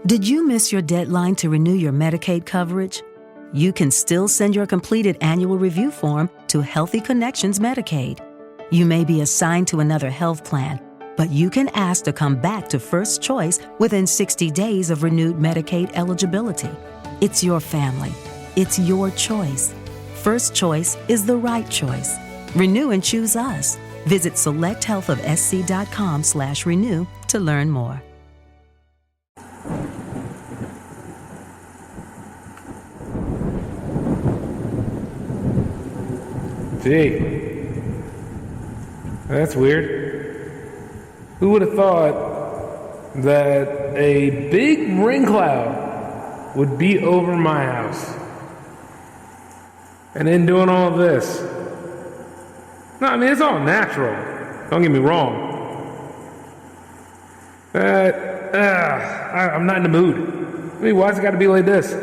Did you miss your deadline to renew your Medicaid coverage? You can still send your completed annual review form to Healthy Connections Medicaid. You may be assigned to another health plan, but you can ask to come back to First Choice within 60 days of renewed Medicaid eligibility. It's your family. It's your choice. First Choice is the right choice. Renew and choose us. Visit selecthealthofsc.com/renew to learn more. Gee, that's weird. Who would have thought that a big rain cloud would be over my house? And then doing all this. No, I mean, it's all natural. Don't get me wrong. I'm not in the mood. I mean, why's it got to be like this?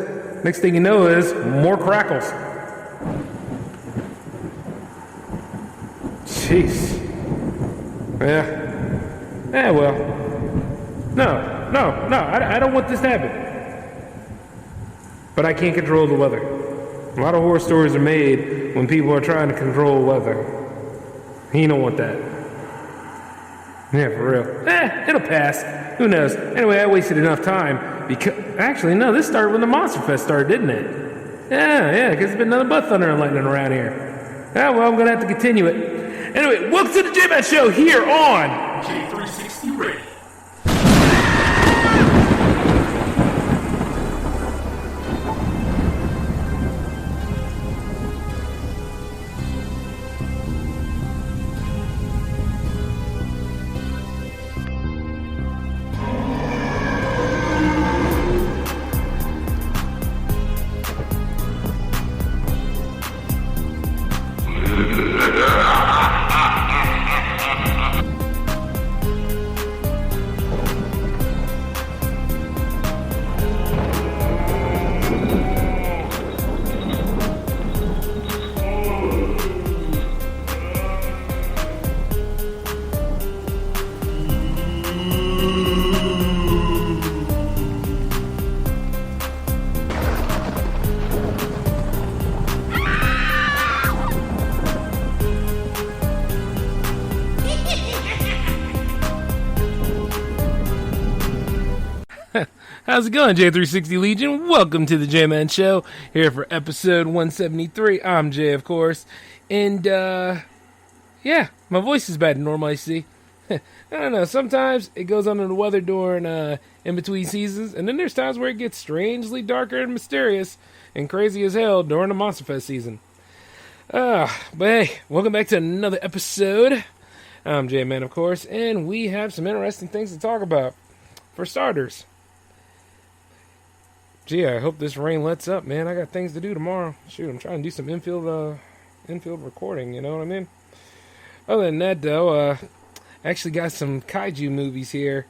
Next thing you know is more crackles. Jeez. Yeah, well. No, I don't want this to happen. But I can't control the weather. A lot of horror stories are made when people are trying to control weather. You don't want that. Yeah, for real. It'll pass. Who knows? Anyway, I wasted enough time because... Actually, no, this started when the Monster Fest started, didn't it? Yeah, because there's been nothing but thunder and lightning around here. Yeah, well, I'm going to have to continue it. Anyway, welcome to the J-Man Show here on J360 Radio. How's it going, J360 Legion? Welcome to the J-Man Show, here for episode 173. I'm Jay, of course. And, yeah, my voice is bad than normal, I see. I don't know, sometimes it goes under the weather during, in-between seasons, and then there's times where it gets strangely darker and mysterious and crazy as hell during the Monster Fest season. But hey, welcome back to another episode. I'm J-Man, of course, and we have some interesting things to talk about. For starters, gee, I hope this rain lets up, man. I got things to do tomorrow. Shoot, I'm trying to do some infield recording, you know what I mean? Other than that, though, I actually got some kaiju movies here.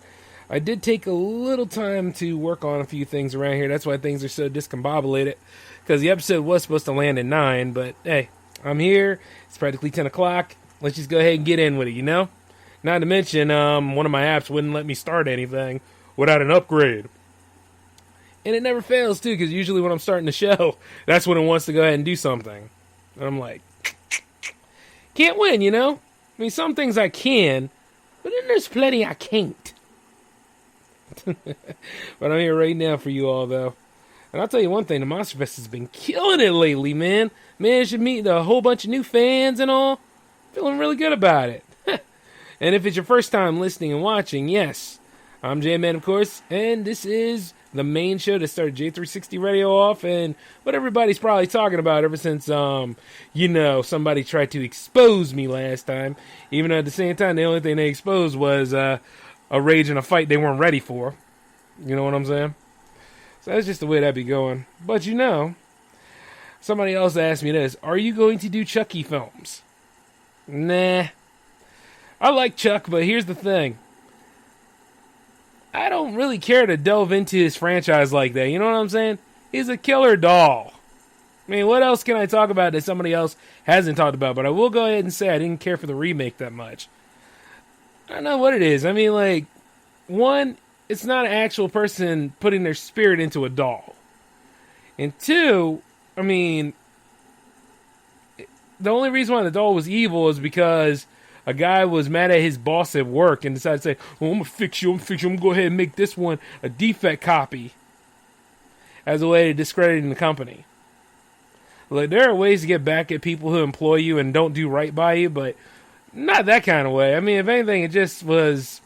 I did take a little time to work on a few things around here. That's why things are so discombobulated, because the episode was supposed to land at 9, but hey, I'm here. It's practically 10 o'clock. Let's just go ahead and get in with it, you know? Not to mention, one of my apps wouldn't let me start anything without an upgrade. And it never fails, too, because usually when I'm starting the show, that's when it wants to go ahead and do something. And I'm like, can't win, you know? I mean, some things I can, but then there's plenty I can't. But I'm here right now for you all, though. And I'll tell you one thing, the Monster Fest has been killing it lately, man. Managed to meet a whole bunch of new fans and all. Feeling really good about it. And if it's your first time listening and watching, yes, I'm J-Man, of course, and this is the main show that started J360 Radio off, and what everybody's probably talking about ever since, somebody tried to expose me last time, even though at the same time, the only thing they exposed was a rage and a fight they weren't ready for. You know what I'm saying? So that's just the way that be going. But you know, somebody else asked me this, are you going to do Chucky films? Nah. I like Chuck, but here's the thing. I don't really care to delve into his franchise like that. You know what I'm saying? He's a killer doll. I mean, what else can I talk about that somebody else hasn't talked about? But I will go ahead and say I didn't care for the remake that much. I don't know what it is. I mean, like, one, it's not an actual person putting their spirit into a doll. And two, I mean, the only reason why the doll was evil is because a guy was mad at his boss at work and decided to say, well, I'm going to fix you, I'm going to go ahead and make this one a defect copy as a way of discrediting the company. Like, there are ways to get back at people who employ you and don't do right by you, but not that kind of way. I mean, if anything, it just was...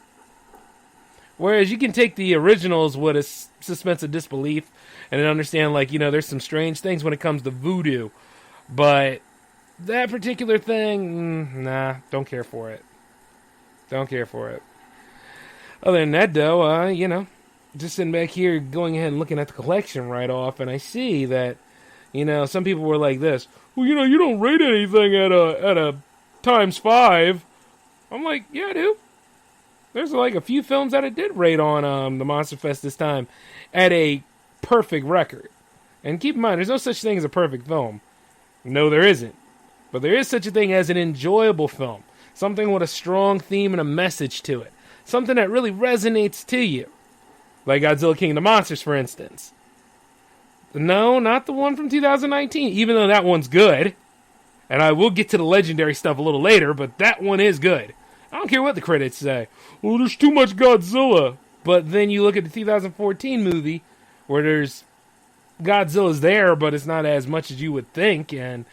Whereas you can take the originals with a suspense of disbelief and then understand, like, you know, there's some strange things when it comes to voodoo. But that particular thing, nah, don't care for it. Don't care for it. Other than that, though, you know, just sitting back here going ahead and looking at the collection right off, and I see that, you know, some people were like this. Well, you know, you don't rate anything at a ×5. I'm like, yeah, I do. There's like a few films that I did rate on the Monster Fest this time at a perfect record. And keep in mind, there's no such thing as a perfect film. No, there isn't. But there is such a thing as an enjoyable film. Something with a strong theme and a message to it. Something that really resonates to you. Like Godzilla King of the Monsters, for instance. No, not the one from 2019, even though that one's good. And I will get to the legendary stuff a little later, but that one is good. I don't care what the critics say. Well, there's too much Godzilla. But then you look at the 2014 movie, where there's Godzilla's there, but it's not as much as you would think, and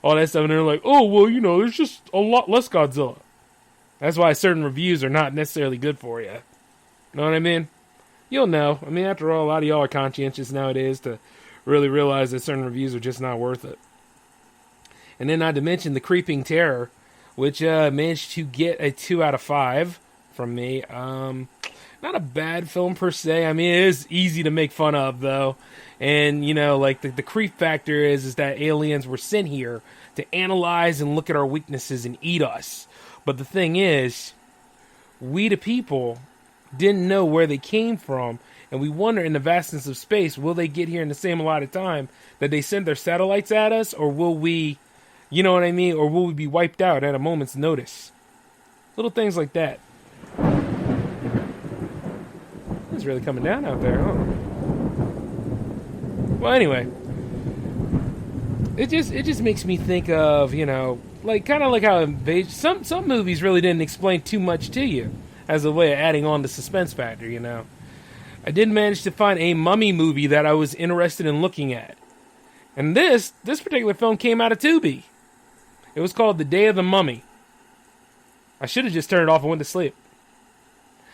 all that stuff, and they're like, oh, well, you know, there's just a lot less Godzilla. That's why certain reviews are not necessarily good for you. Know what I mean? You'll know. I mean, after all, a lot of y'all are conscientious nowadays to really realize that certain reviews are just not worth it. And then not to mention The Creeping Terror, which managed to get a 2 out of 5 from me. Not a bad film per se. I mean, it is easy to make fun of, though. And, you know, like, the creep factor is that aliens were sent here to analyze and look at our weaknesses and eat us. But the thing is, we the people didn't know where they came from, and we wonder in the vastness of space, will they get here in the same allotted time that they send their satellites at us, or will we, you know what I mean, or will we be wiped out at a moment's notice? Little things like that. It's really coming down out there, huh? Well, anyway, it just makes me think of, you know, like kind of like how some movies really didn't explain too much to you as a way of adding on the suspense factor, you know. I did manage to find a mummy movie that I was interested in looking at. And this particular film came out of Tubi. It was called The Day of the Mummy. I should have just turned it off and went to sleep.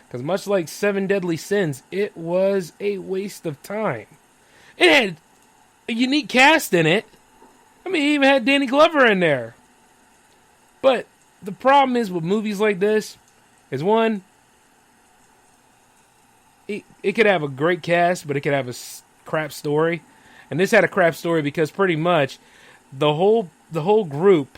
Because much like Seven Deadly Sins, it was a waste of time. It had a unique cast in it. I mean, it even had Danny Glover in there. But the problem is with movies like this is, one, it could have a great cast, but it could have a crap story. And this had a crap story because pretty much the whole group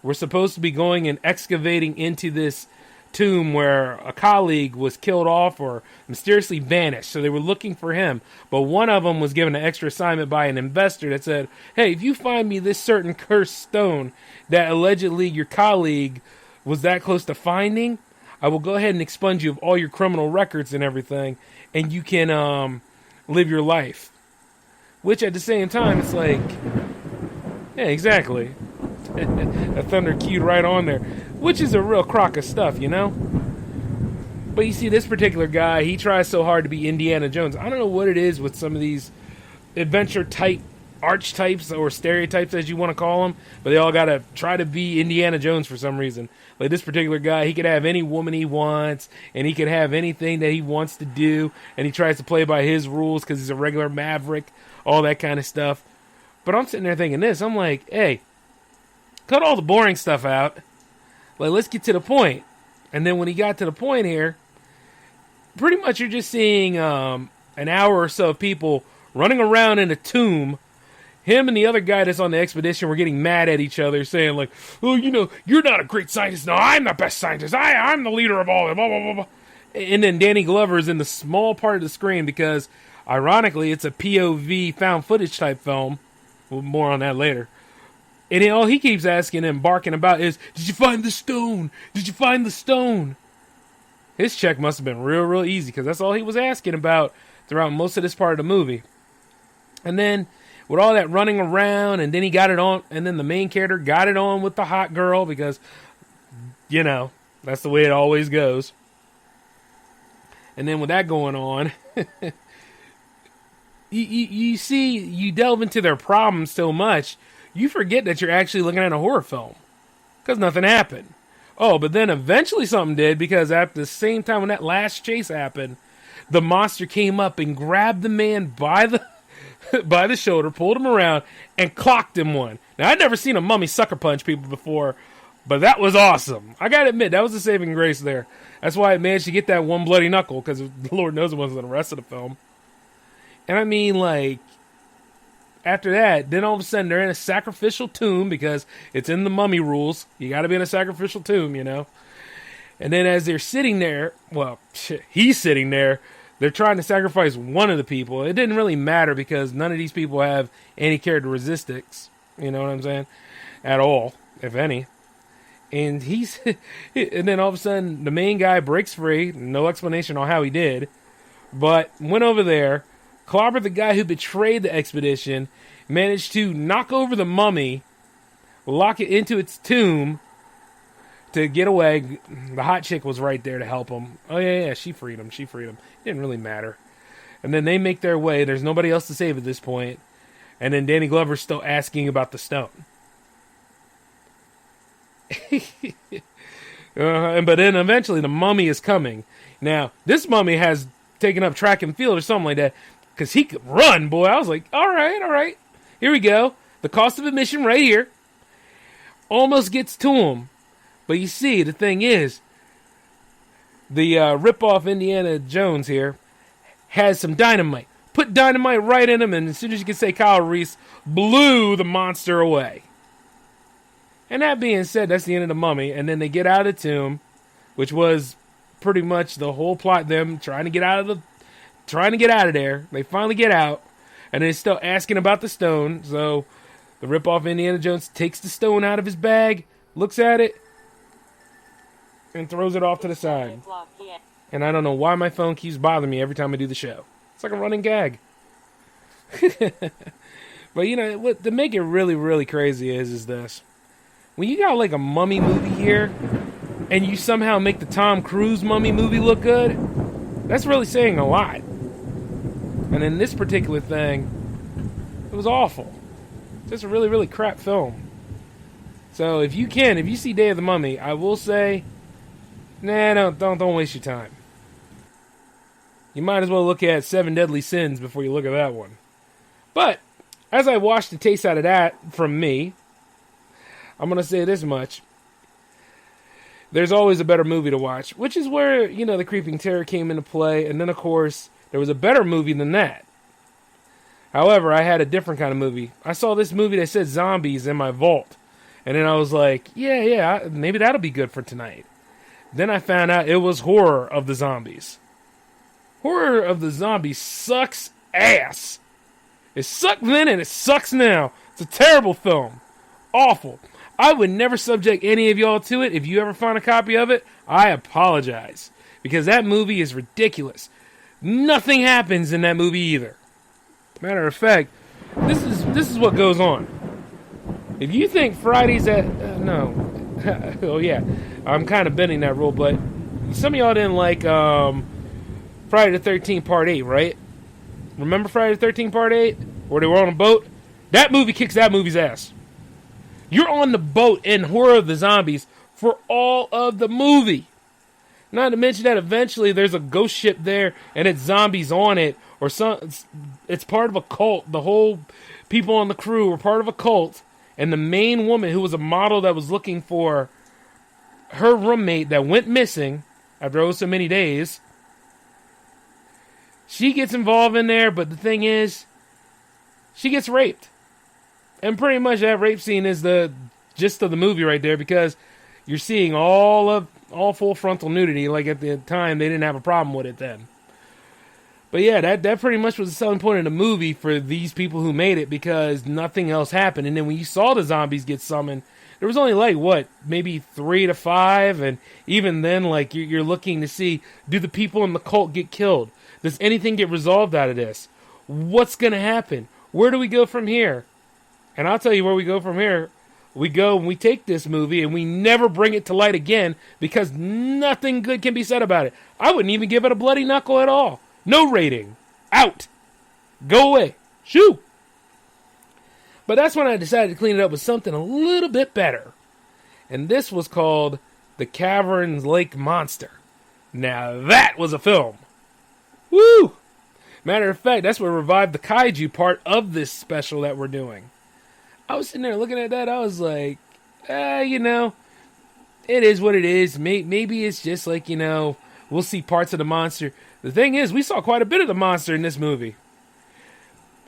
were supposed to be going and excavating into this tomb where a colleague was killed off or mysteriously vanished. So they were looking for him. But one of them was given an extra assignment by an investor that said, hey, if you find me this certain cursed stone that allegedly your colleague was that close to finding, I will go ahead and expunge you of all your criminal records and everything, and you can live your life. Which at the same time, it's like, yeah, exactly. A thunder cued right on there. Which is a real crock of stuff, you know? But you see, this particular guy, he tries so hard to be Indiana Jones. I don't know what it is with some of these adventure-type archetypes or stereotypes, as you want to call them, but they all got to try to be Indiana Jones for some reason. Like this particular guy, he could have any woman he wants, and he could have anything that he wants to do, and he tries to play by his rules because he's a regular maverick, all that kind of stuff. But I'm sitting there thinking this, I'm like, hey, cut all the boring stuff out. Like, let's get to the point. And then when he got to the point here, pretty much you're just seeing an hour or so of people running around in a tomb. Him and the other guy that's on the expedition were getting mad at each other, saying like, oh, you know, you're not a great scientist. No, I'm the best scientist. I'm the leader of all of them. Blah, blah, blah, blah. And then Danny Glover is in the small part of the screen because, ironically, it's a POV found footage type film. Well, more on that later. And then all he keeps asking and barking about is, did you find the stone? Did you find the stone? His check must have been real easy because that's all he was asking about throughout most of this part of the movie. And then with all that running around, and then he got it on, and then the main character got it on with the hot girl because, you know, that's the way it always goes. And then with that going on, you see, you delve into their problems so much, you forget that you're actually looking at a horror film because nothing happened. Oh, but then eventually something did, because at the same time when that last chase happened, the monster came up and grabbed the man by the by the shoulder, pulled him around, and clocked him one. Now, I'd never seen a mummy sucker punch people before, but that was awesome. I gotta admit, that was a saving grace there. That's why it managed to get that one bloody knuckle, because Lord knows it wasn't in the rest of the film. And I mean, like, after that, then all of a sudden they're in a sacrificial tomb, because it's in the mummy rules. You gotta be in a sacrificial tomb, you know. And then as they're sitting there, well, he's sitting there, they're trying to sacrifice one of the people. It didn't really matter because none of these people have any characteristics, you know what I'm saying, at all, if any. And and then all of a sudden the main guy breaks free, no explanation on how he did, but went over there, clobbered the guy who betrayed the expedition, managed to knock over the mummy, lock it into its tomb to get away. The hot chick was right there to help him. Oh, yeah, she freed him. It didn't really matter. And then they make their way. There's nobody else to save at this point. And then Danny Glover's still asking about the stone. But then eventually the mummy is coming. Now, this mummy has taken up track and field or something like that, because he could run, boy. I was like, all right. Here we go. The cost of admission right here. Almost gets to him. But you see, the thing is, the rip-off Indiana Jones here has some dynamite. Put dynamite right in him, and as soon as you can say Kyle Reese, blew the monster away. And that being said, that's the end of the mummy. And then they get out of the tomb, which was pretty much the whole plot, them trying to get out of there. They finally get out, and they're still asking about the stone. So the rip-off Indiana Jones takes the stone out of his bag, looks at it, and throws it off to the side. And I don't know why my phone keeps bothering me every time I do the show. It's like a running gag. But you know, what to make it really crazy is this. When you got like a mummy movie here, and you somehow make the Tom Cruise mummy movie look good, that's really saying a lot. And in this particular thing, it was awful. Just a really crap film. So if you see Day of the Mummy, I will say, nah, don't waste your time. You might as well look at Seven Deadly Sins before you look at that one. But as I watched the taste out of that from me, I'm going to say this much. There's always a better movie to watch, which is where, you know, The Creeping Terror came into play. And then, of course, there was a better movie than that. However, I had a different kind of movie. I saw this movie that said zombies in my vault. And then I was like, yeah, maybe that'll be good for tonight. Then I found out it was Horror of the Zombies. Horror of the Zombies sucks ass. It sucked then and it sucks now. It's a terrible film. Awful. I would never subject any of y'all to it. If you ever find a copy of it, I apologize. Because that movie is ridiculous. Nothing happens in that movie either. Matter of fact, this is what goes on. If you think Friday's at... no. Oh, yeah. I'm kind of bending that rule, but some of y'all didn't like Friday the 13th Part 8, right? Remember Friday the 13th Part 8? Where they were on a boat? That movie kicks that movie's ass. You're on the boat in Horror of the Zombies for all of the movie. Not to mention that eventually there's a ghost ship there and it's zombies on it, or it's part of a cult. The whole people on the crew were part of a cult, and the main woman, who was a model that was looking for her roommate that went missing after so many days, she gets involved in there, but the thing is, she gets raped. And pretty much that rape scene is the gist of the movie right there, because you're seeing all full frontal nudity. Like at the time, they didn't have a problem with it then. But yeah, that pretty much was the selling point of the movie for these people who made it, because nothing else happened. And then when you saw the zombies get summoned, there was only like, what, maybe 3 to 5? And even then, like, you're looking to see, do the people in the cult get killed? Does anything get resolved out of this? What's going to happen? Where do we go from here? And I'll tell you where we go from here. We go and we take this movie and we never bring it to light again, because nothing good can be said about it. I wouldn't even give it a bloody knuckle at all. No rating. Out. Go away. Shoo. But that's when I decided to clean it up with something a little bit better. And this was called The Caverns Lake Monster. Now that was a film. Woo! Matter of fact, that's what revived the kaiju part of this special that we're doing. I was sitting there looking at that. I was like, it is what it is. Maybe it's just like, we'll see parts of the monster. The thing is, we saw quite a bit of the monster in this movie.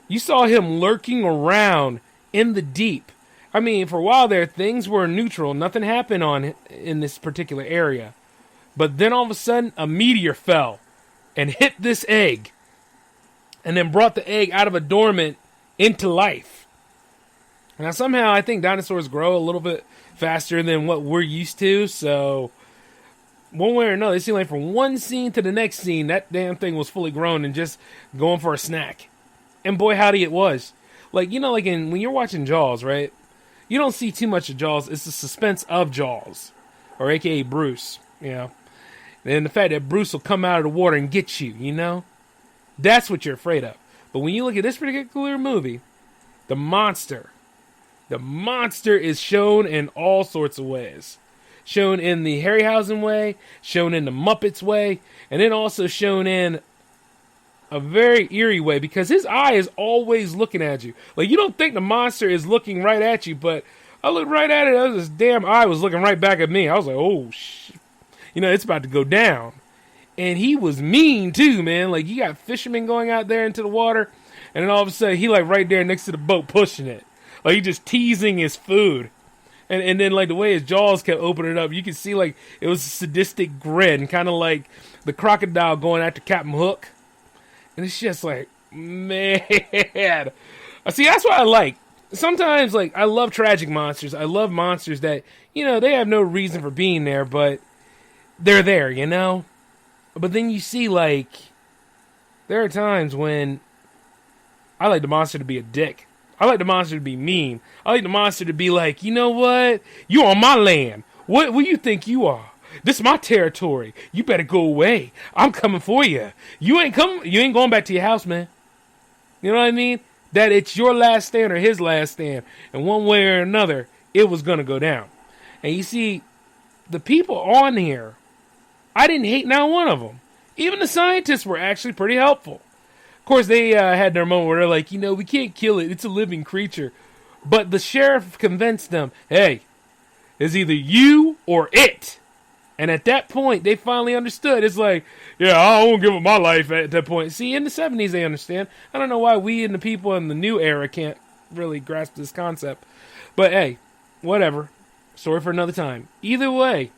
You saw him lurking around in the deep. I mean, for a while there, things were neutral. Nothing happened in this particular area. But then all of a sudden, a meteor fell and hit this egg. And then brought the egg out of a dormant into life. Now, somehow, I think dinosaurs grow a little bit faster than what we're used to. So, one way or another, it seemed like from one scene to the next scene, that damn thing was fully grown and just going for a snack. And boy, howdy it was. Like, when you're watching Jaws, right? You don't see too much of Jaws. It's the suspense of Jaws. Or a.k.a. Bruce, And the fact that Bruce will come out of the water and get you, That's what you're afraid of. But when you look at this particular movie, the monster is shown in all sorts of ways. Shown in the Harryhausen way, shown in the Muppets way, and then also shown in a very eerie way, because his eye is always looking at you. Like, you don't think the monster is looking right at you, but I looked right at it, this damn eye was looking right back at me. I was like, oh, shit. It's about to go down. And he was mean, too, man. Like, you got fishermen going out there into the water, and then all of a sudden, he, like, right there next to the boat pushing it. Like, he just teasing his food. And then, like, the way his jaws kept opening up, you could see, like, it was a sadistic grin, kind of like the crocodile going after Captain Hook. And it's just like, man. See, that's what I like. Sometimes, like, I love tragic monsters. I love monsters that, they have no reason for being there, but they're there, But then you see, like, there are times when I like the monster to be a dick. I like the monster to be mean. I like the monster to be like, you know what? You on my land. What do you think you are? This is my territory. You better go away. I'm coming for you. You ain't going back to your house, man. You know what I mean? That it's your last stand or his last stand. And one way or another, it was going to go down. And you see, the people on here, I didn't hate not one of them. Even the scientists were actually pretty helpful. Of course, they had their moment where they're like, we can't kill it. It's a living creature. But the sheriff convinced them, hey, it's either you or it. And at that point, they finally understood. It's like, yeah, I won't give up my life at that point. See, in the 70s, they understand. I don't know why we and the people in the new era can't really grasp this concept. But hey, whatever. Story for another time. Either way,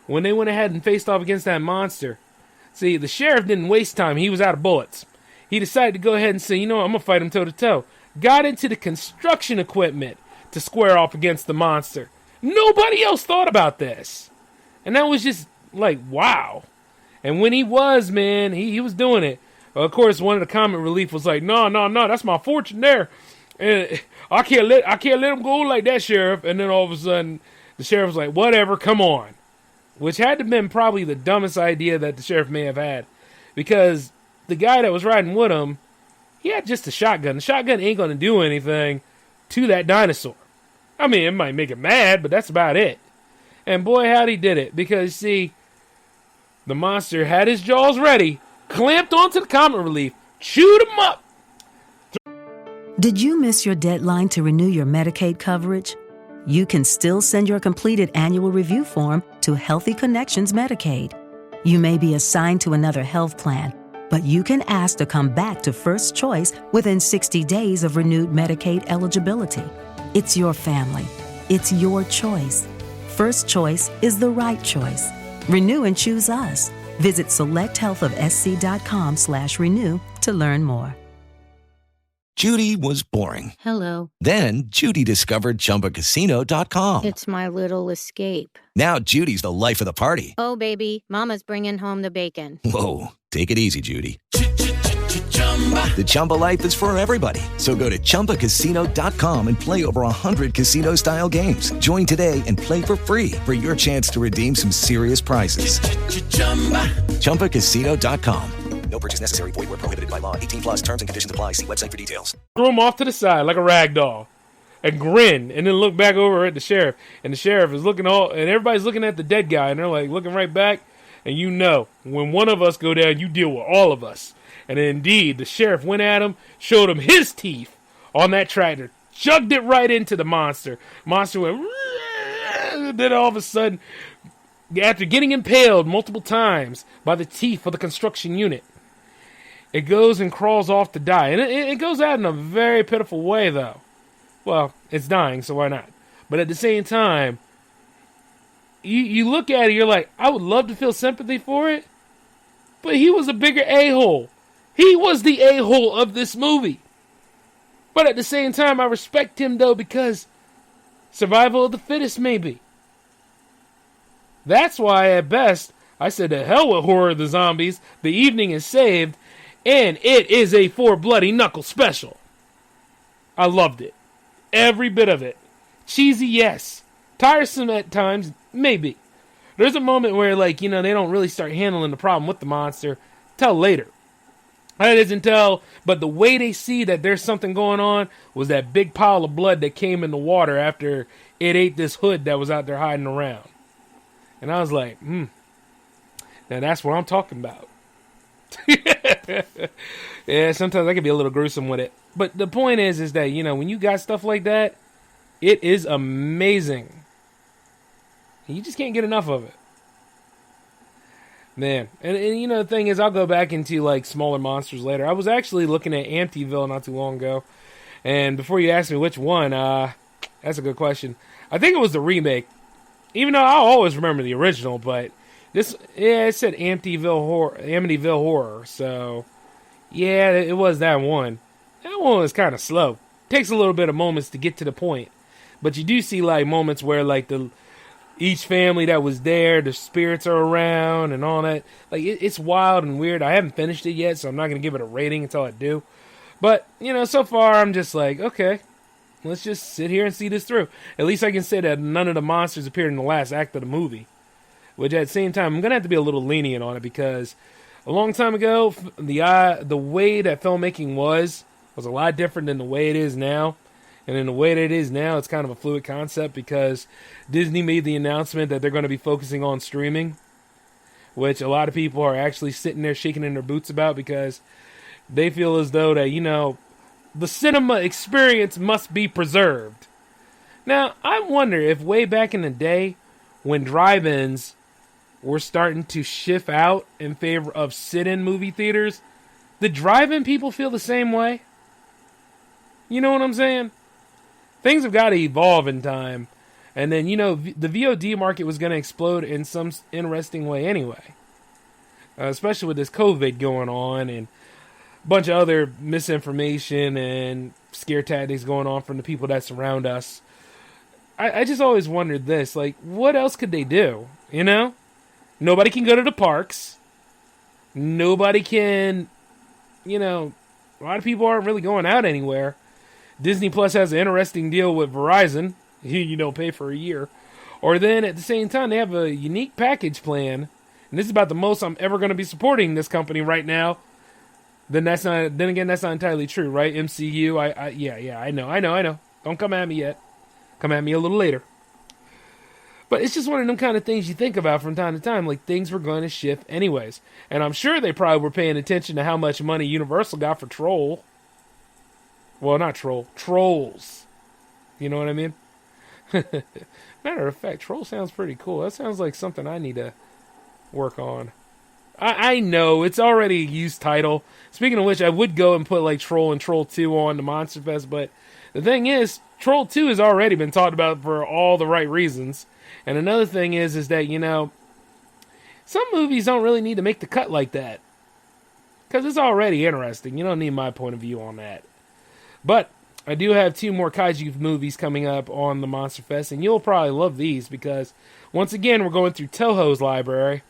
when they went ahead and faced off against that monster, see, the sheriff didn't waste time. He was out of bullets. He decided to go ahead and say, I'm going to fight him toe-to-toe. Got into the construction equipment to square off against the monster. Nobody else thought about this. And that was just like, wow. And when he was, man, he was doing it. Of course, one of the comic relief was like, no, that's my fortune there. And I can't let him go like that, Sheriff. And then all of a sudden, the sheriff was like, whatever, come on. Which had to have been probably the dumbest idea that the sheriff may have had. Because the guy that was riding with him, he had just a shotgun. The shotgun ain't going to do anything to that dinosaur. I mean, it might make it mad, but that's about it. And boy, how'd he did it. Because, see, the monster had his jaws ready, clamped onto the comic relief, chewed him up. Did you miss your deadline to renew your Medicaid coverage? You can still send your completed annual review form to Healthy Connections Medicaid. You may be assigned to another health plan, but you can ask to come back to First Choice within 60 days of renewed Medicaid eligibility. It's your family. It's your choice. First Choice is the right choice. Renew and choose us. Visit selecthealthofsc.com/renew to learn more. Judy was boring. Hello. Then Judy discovered ChumbaCasino.com. It's my little escape. Now Judy's the life of the party. Oh, baby, mama's bringing home the bacon. Whoa, take it easy, Judy. The Chumba life is for everybody. So go to ChumbaCasino.com and play over 100 casino-style games. Join today and play for free for your chance to redeem some serious prizes. ChumbaCasino.com. No purchase necessary. Void where prohibited by law. 18+ terms and conditions apply. See website for details. Threw him off to the side like a rag doll and grin, and then look back over at the sheriff. And the sheriff is looking and everybody's looking at the dead guy, and they're like looking right back. And you know, when one of us go down, you deal with all of us. And indeed, the sheriff went at him, showed him his teeth on that tractor, chugged it right into the monster. Monster went, then all of a sudden, after getting impaled multiple times by the teeth of the construction unit, it goes and crawls off to die. And it goes out in a very pitiful way, though. Well, it's dying, so why not? But at the same time, you look at it, you're like, I would love to feel sympathy for it, but he was a bigger a-hole. He was the a-hole of this movie. But at the same time, I respect him, though, because survival of the fittest, maybe. That's why, at best, I said, to hell with Horror of the Zombies. The evening is saved, and it is a 4 Bloody Knuckle special. I loved it. Every bit of it. Cheesy, yes. Tiresome at times, maybe. There's a moment where, they don't really start handling the problem with the monster till later. That isn't until, but the way they see that there's something going on was that big pile of blood that came in the water after it ate this hood that was out there hiding around. And I was like, now that's what I'm talking about. Yeah, sometimes I can be a little gruesome with it. But the point is that, when you got stuff like that, it is amazing. You just can't get enough of it. Man, and the thing is, I'll go back into smaller monsters later. I was actually looking at Amityville not too long ago, and before you ask me which one, that's a good question. I think it was the remake, even though I'll always remember the original. But it said Amityville Horror, so yeah, it was that one. That one was kind of slow. Takes a little bit of moments to get to the point, but you do see moments where each family that was there, the spirits are around and all that. It's wild and weird. I haven't finished it yet, so I'm not going to give it a rating until I do. But, so far I'm just okay, let's just sit here and see this through. At least I can say that none of the monsters appeared in the last act of the movie. Which at the same time, I'm going to have to be a little lenient on it because a long time ago, the way that filmmaking was a lot different than the way it is now. And in the way that it is now, it's kind of a fluid concept because Disney made the announcement that they're going to be focusing on streaming, which a lot of people are actually sitting there shaking in their boots about because they feel as though that, the cinema experience must be preserved. Now, I wonder if way back in the day when drive-ins were starting to shift out in favor of sit-in movie theaters, the drive-in people feel the same way? You know what I'm saying? Things have got to evolve in time. And then, the VOD market was going to explode in some interesting way anyway. Especially with this COVID going on and a bunch of other misinformation and scare tactics going on from the people that surround us. I just always wondered this. What else could they do? Nobody can go to the parks. Nobody can, a lot of people aren't really going out anywhere. Disney Plus has an interesting deal with Verizon. You pay for a year. Or then at the same time, they have a unique package plan. And this is about the most I'm ever going to be supporting this company right now. Then again, that's not entirely true, right? MCU, I know. Don't come at me yet. Come at me a little later. But it's just one of them kind of things you think about from time to time. Things were going to shift anyways. And I'm sure they probably were paying attention to how much money Universal got for Troll. Well, not Troll. Trolls. You know what I mean? Matter of fact, Troll sounds pretty cool. That sounds like something I need to work on. I know, it's already a used title. Speaking of which, I would go and put Troll and Troll 2 on the Monster Fest, but the thing is, Troll 2 has already been talked about for all the right reasons. And another thing is that, some movies don't really need to make the cut like that. Because it's already interesting. You don't need my point of view on that. But I do have 2 more kaiju movies coming up on the Monster Fest, and you'll probably love these because, once again, we're going through Toho's library.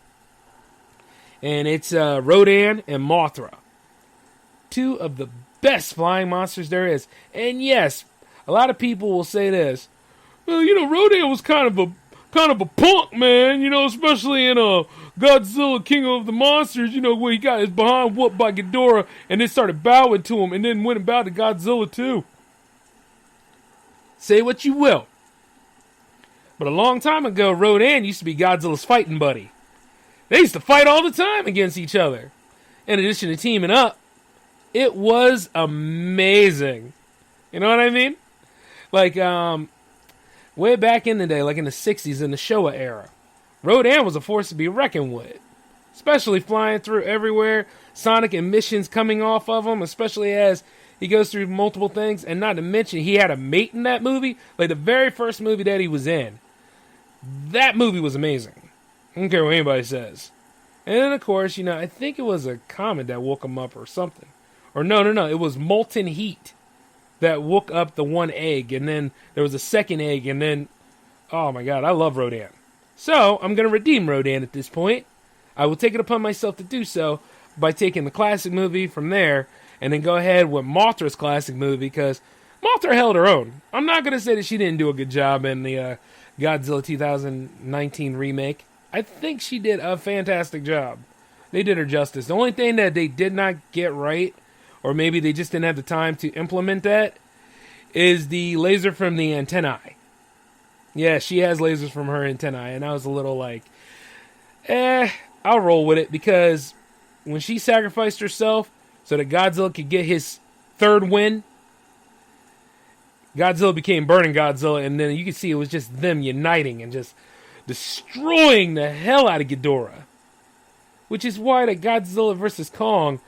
And it's Rodan and Mothra. 2 of the best flying monsters there is. And yes, a lot of people will say this. Well, Rodan was kind of a punk, man, especially in Godzilla King of the Monsters, where he got his behind whooped by Ghidorah and then started bowing to him and then went and bowed to Godzilla too. Say what you will. But a long time ago, Rodan used to be Godzilla's fighting buddy. They used to fight all the time against each other. In addition to teaming up, it was amazing. You know what I mean? Like, way back in the day, like in the 60s, in the Showa era, Rodan was a force to be reckoned with. Especially flying through everywhere, sonic emissions coming off of him, especially as he goes through multiple things. And not to mention, he had a mate in that movie. Like the very first movie that he was in. That movie was amazing. I don't care what anybody says. And then, of course, I think it was a comet that woke him up or something. Or no, it was molten heat that woke up the one egg, and then there was a second egg, and then, oh my god, I love Rodan. So, I'm going to redeem Rodan at this point. I will take it upon myself to do so by taking the classic movie from there, and then go ahead with Mothra's classic movie, because Mothra held her own. I'm not going to say that she didn't do a good job in the Godzilla 2019 remake. I think she did a fantastic job. They did her justice. The only thing that they did not get right, or maybe they just didn't have the time to implement that, is the laser from the antennae. Yeah, she has lasers from her antennae, and I was a little like, I'll roll with it, because when she sacrificed herself so that Godzilla could get his 3rd win, Godzilla became Burning Godzilla, and then you could see it was just them uniting and just destroying the hell out of Ghidorah. Which is why that Godzilla vs. Kong,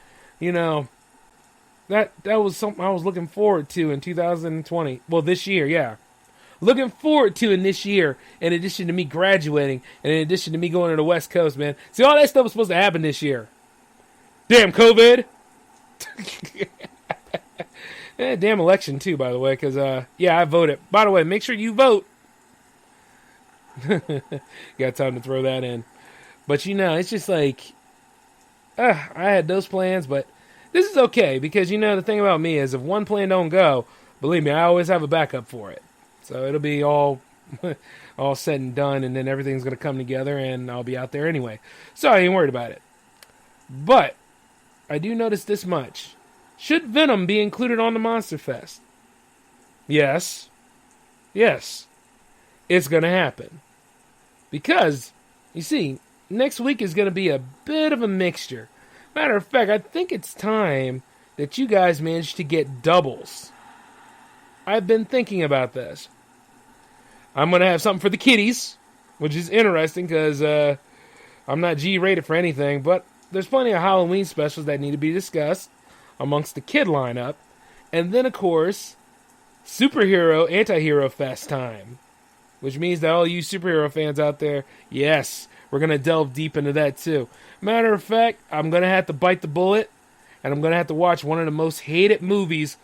that was something I was looking forward to in 2020. Well, this year, yeah. Looking forward to in this year, in addition to me graduating, and in addition to me going to the West Coast, man. See, all that stuff was supposed to happen this year. Damn COVID. Damn election, too, by the way, because, I voted. By the way, make sure you vote. Got time to throw that in. But, it's just like, I had those plans, but this is okay, because, the thing about me is if one plan don't go, believe me, I always have a backup for it. So it'll be all said and done, and then everything's going to come together, and I'll be out there anyway. So I ain't worried about it. But I do notice this much. Should Venom be included on the Monster Fest? Yes. It's going to happen. Because, you see, next week is going to be a bit of a mixture. Matter of fact, I think it's time that you guys manage to get doubles. I've been thinking about this. I'm going to have something for the kiddies, which is interesting because I'm not G-rated for anything, but there's plenty of Halloween specials that need to be discussed amongst the kid lineup. And then, of course, superhero, anti-hero fest time, which means that all you superhero fans out there, yes, we're going to delve deep into that too. Matter of fact, I'm going to have to bite the bullet, and I'm going to have to watch one of the most hated movies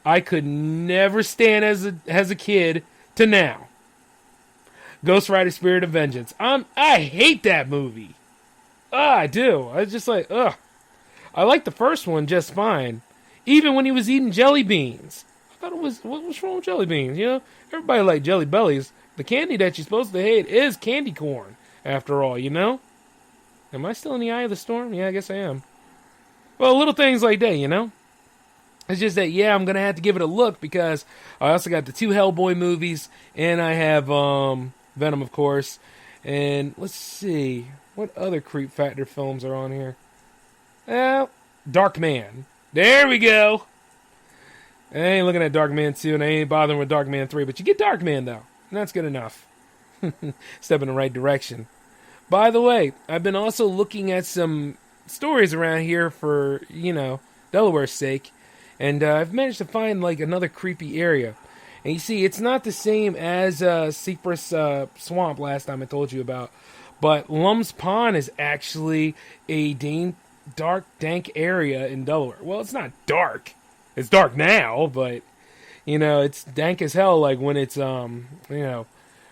I could never stand as a kid to now. Ghost Rider Spirit of Vengeance. I hate that movie. I do. I was just like, ugh. I liked the first one just fine. Even when he was eating jelly beans. I thought it was, what's wrong with jelly beans? Everybody liked Jelly Bellies. The candy that you're supposed to hate is candy corn, after all, Am I still in the eye of the storm? Yeah, I guess I am. Well, little things like that, It's just that, I'm going to have to give it a look because I also got the 2 Hellboy movies, and I have Venom, of course. And let's see, what other Creep Factor films are on here? Darkman. There we go. I ain't looking at Darkman 2, and I ain't bothering with Darkman 3, but you get Darkman, though. And that's good enough. Step in the right direction. By the way, I've been also looking at some stories around here for, Delaware's sake. And I've managed to find, another creepy area. And you see, it's not the same as Cypress Swamp last time I told you about. But Lum's Pond is actually a dark, dank area in Delaware. Well, it's not dark. It's dark now, but, it's dank as hell, like when it's, when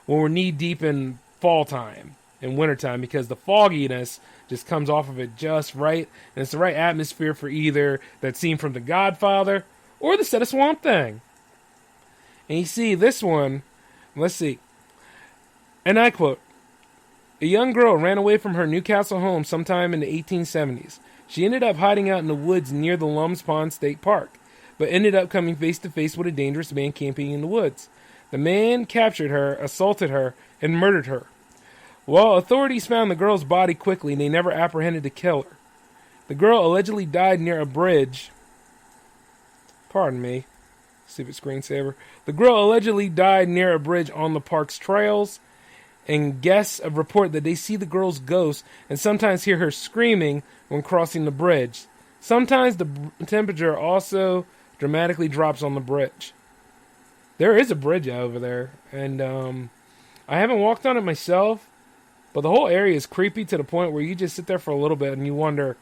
we're knee-deep in fall time, in wintertime, because the fogginess just comes off of it just right, and it's the right atmosphere for either that scene from The Godfather or the set of Swamp Thing. And you see this one, let's see, and I quote, "A young girl ran away from her Newcastle home sometime in the 1870s. She ended up hiding out in the woods near the Lum's Pond State Park, but ended up coming face to face with a dangerous man camping in the woods. The man captured her, assaulted her, and murdered her. While authorities found the girl's body quickly, they never apprehended the killer. The girl allegedly died near a bridge." Pardon me, stupid screensaver. "The girl allegedly died near a bridge on the park's trails, and guests report that they see the girl's ghost and sometimes hear her screaming when crossing the bridge. Sometimes the temperature also dramatically drops on the bridge." There is a bridge over there, and I haven't walked on it myself, but the whole area is creepy to the point where you just sit there for a little bit and you wonder,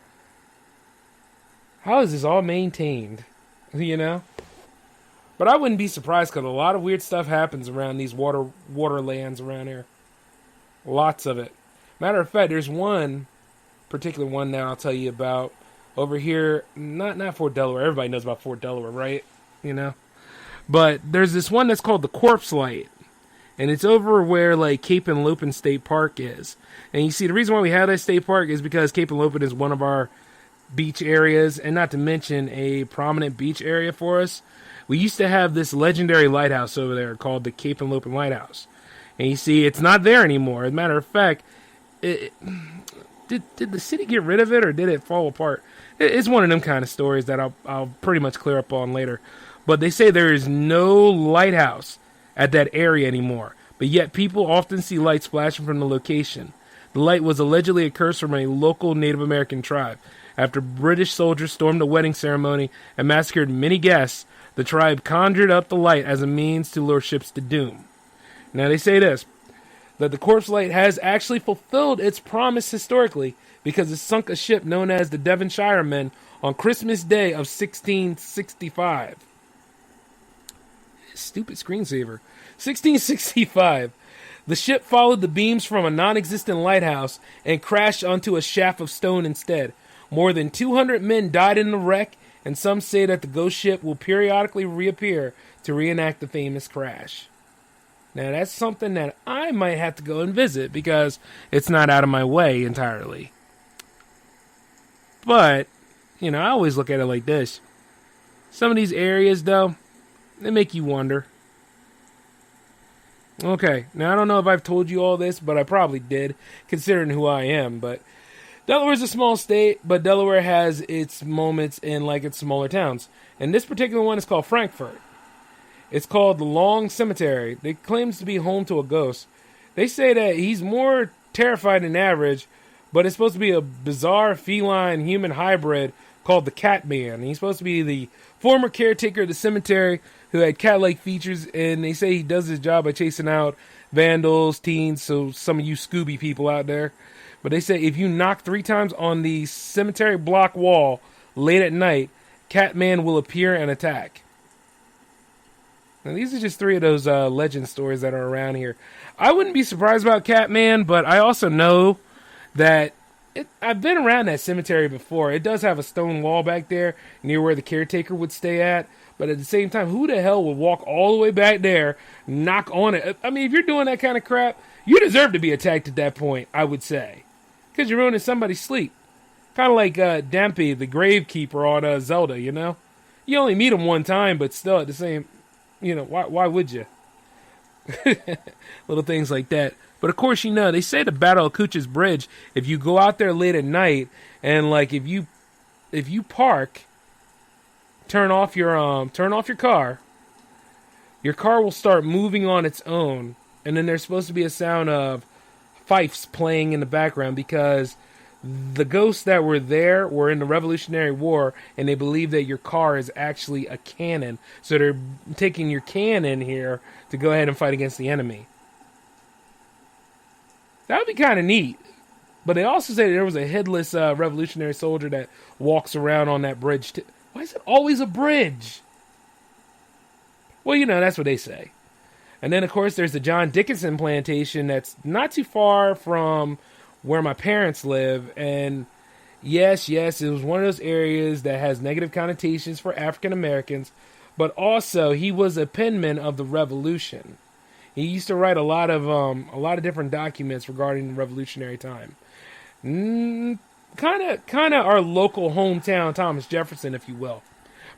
how is this all maintained? But I wouldn't be surprised because a lot of weird stuff happens around these waterlands around here. Lots of it. Matter of fact, there's one particular one that I'll tell you about over here. Not Fort Delaware. Everybody knows about Fort Delaware, right? But there's this one that's called the Corpse Light. And it's over where, like, Cape and Lopin State Park is. And you see, the reason why we have that state park is because Cape and Lopin is one of our beach areas, and not to mention a prominent beach area for us. We used to have this legendary lighthouse over there called the Cape and Lopin Lighthouse. And you see, it's not there anymore. As a matter of fact, did the city get rid of it, or did it fall apart? It's one of them kind of stories that I'll pretty much clear up on later. But they say there is no lighthouse at that area anymore, but yet people often see lights flashing from the location. The light was allegedly a curse from a local Native American tribe. After British soldiers stormed the wedding ceremony and massacred many guests, the tribe conjured up the light as a means to lure ships to doom. Now they say this, that the Corpse Light has actually fulfilled its promise historically because it sunk a ship known as the Devonshireman on Christmas Day of 1665. Stupid screensaver. 1665. The ship followed the beams from a non-existent lighthouse and crashed onto a shaft of stone instead. More than 200 men died in the wreck, and some say that the ghost ship will periodically reappear to reenact the famous crash. Now that's something that I might have to go and visit because it's not out of my way entirely. But, I always look at it like this. Some of these areas, though, they make you wonder. Okay, now I don't know if I've told you all this, but I probably did, considering who I am. But Delaware's a small state, but Delaware has its moments in, like, its smaller towns. And this particular one is called Frankfort. It's called the Long Cemetery. It claims to be home to a ghost. They say that he's more terrified than average, but it's supposed to be a bizarre feline-human hybrid called the Catman. He's supposed to be the former caretaker of the cemetery who had cat-like features, and they say he does his job by chasing out vandals, teens, so some of you Scooby people out there. But they say if you knock 3 times on the cemetery block wall late at night, Catman will appear and attack. Now, these are just 3 of those legend stories that are around here. I wouldn't be surprised about Catman, but I also know that I've been around that cemetery before. It does have a stone wall back there near where the caretaker would stay at. But at the same time, who the hell would walk all the way back there, knock on it? I mean, if you're doing that kind of crap, you deserve to be attacked at that point, I would say. Because you're ruining somebody's sleep. Kind of like Dampy, the gravekeeper on Zelda, You only meet him one time, but still at the same, why would you? Little things like that. But of course, they say the Battle of Cooch's Bridge, if you go out there late at night, and like if you park, turn off your car will start moving on its own, and then there's supposed to be a sound of fifes playing in the background because the ghosts that were there were in the Revolutionary War, and they believe that your car is actually a cannon, so they're taking your cannon here to go ahead and fight against the enemy. That would be kind of neat. But they also say there was a headless revolutionary soldier that walks around on that bridge. Why is it always a bridge? Well, that's what they say. And then, of course, there's the John Dickinson plantation that's not too far from where my parents live. And yes, it was one of those areas that has negative connotations for African Americans. But also, he was a penman of the Revolution. He used to write a lot of different documents regarding the Revolutionary time. Kind of our local hometown Thomas Jefferson, if you will.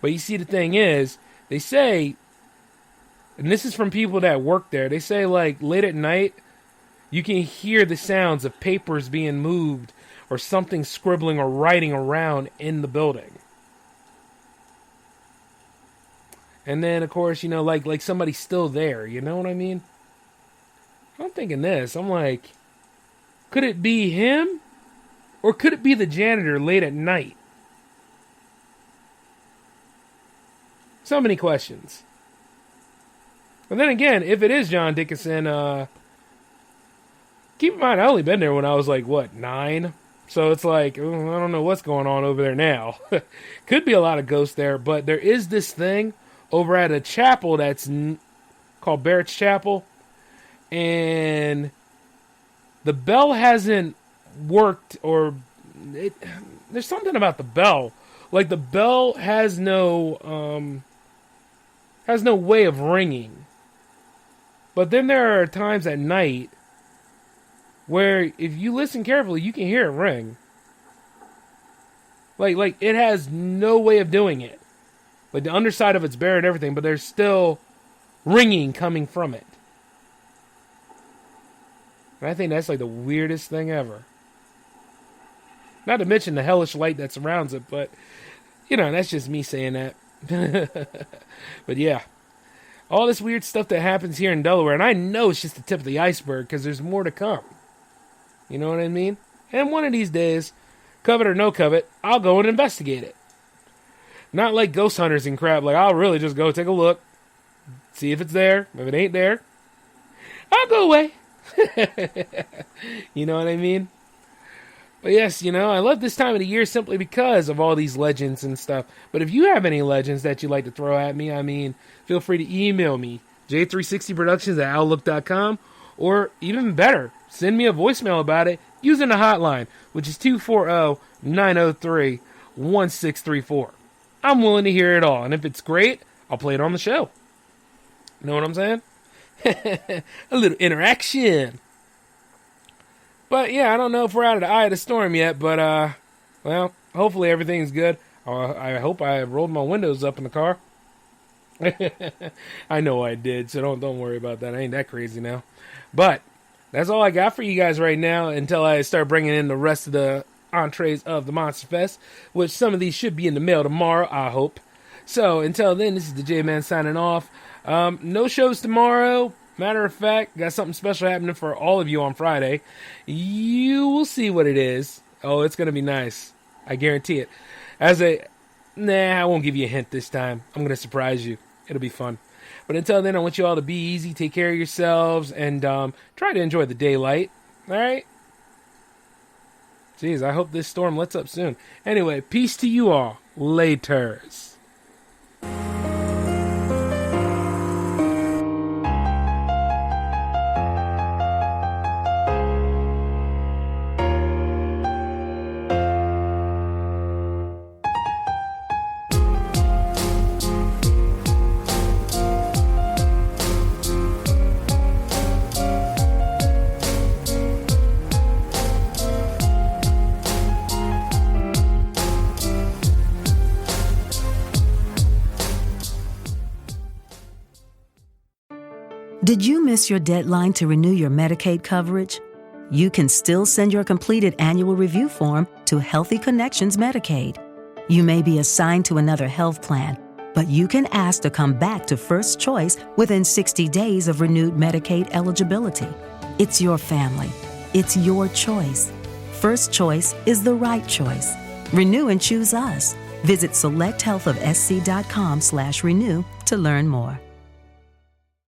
But you see, the thing is, they say, and this is from people that work there, they say, like, late at night, you can hear the sounds of papers being moved or something scribbling or writing around in the building. And then, of course, like somebody's still there. You know what I mean? I'm thinking this. I'm like, could it be him? Or could it be the janitor late at night? So many questions. And then again, if it is John Dickinson, keep in mind, I only been there when I was like, 9? So it's like, I don't know what's going on over there now. Could be a lot of ghosts there, but there is this thing over at a chapel that's called Barrett's Chapel. And the bell hasn't worked, or there's something about the bell. Like, the bell has no way of ringing. But then there are times at night where if you listen carefully, you can hear it ring. Like it has no way of doing it. Like, the underside of it's bare and everything, but there's still ringing coming from it. And I think that's like the weirdest thing ever. Not to mention the hellish light that surrounds it, but, that's just me saying that. But yeah, all this weird stuff that happens here in Delaware, and I know it's just the tip of the iceberg because there's more to come. You know what I mean? And one of these days, covet or no covet, I'll go and investigate it. Not like ghost hunters and crap. Like, I'll really just go take a look, see if it's there. If it ain't there, I'll go away. You know what I mean? But yes, I love this time of the year simply because of all these legends and stuff. But if you have any legends that you'd like to throw at me, feel free to email me, j360productions@outlook.com, or even better, send me a voicemail about it using the hotline, which is 240-903-1634. I'm willing to hear it all, and if it's great, I'll play it on the show. You know what I'm saying? A little interaction. But yeah, I don't know if we're out of the eye of the storm yet, but well, hopefully everything's good. I hope I rolled my windows up in the car. I know I did, so don't worry about that. I ain't that crazy now. But that's all I got for you guys right now until I start bringing in the rest of the entrees of the Monster Fest, which some of these should be in the mail tomorrow, I hope. So until then, this is the J-Man signing off. No shows tomorrow. Matter of fact, got something special happening for all of you on Friday. You will see what it is. Oh, it's going to be nice. I guarantee it. I won't give you a hint this time. I'm going to surprise you. It'll be fun. But until then, I want you all to be easy, take care of yourselves, and try to enjoy the daylight. All right? Jeez, I hope this storm lets up soon. Anyway, peace to you all. Laters. Did you miss your deadline to renew your Medicaid coverage? You can still send your completed annual review form to Healthy Connections Medicaid. You may be assigned to another health plan, but you can ask to come back to First Choice within 60 days of renewed Medicaid eligibility. It's your family. It's your choice. First Choice is the right choice. Renew and choose us. Visit selecthealthofsc.com/renew to learn more.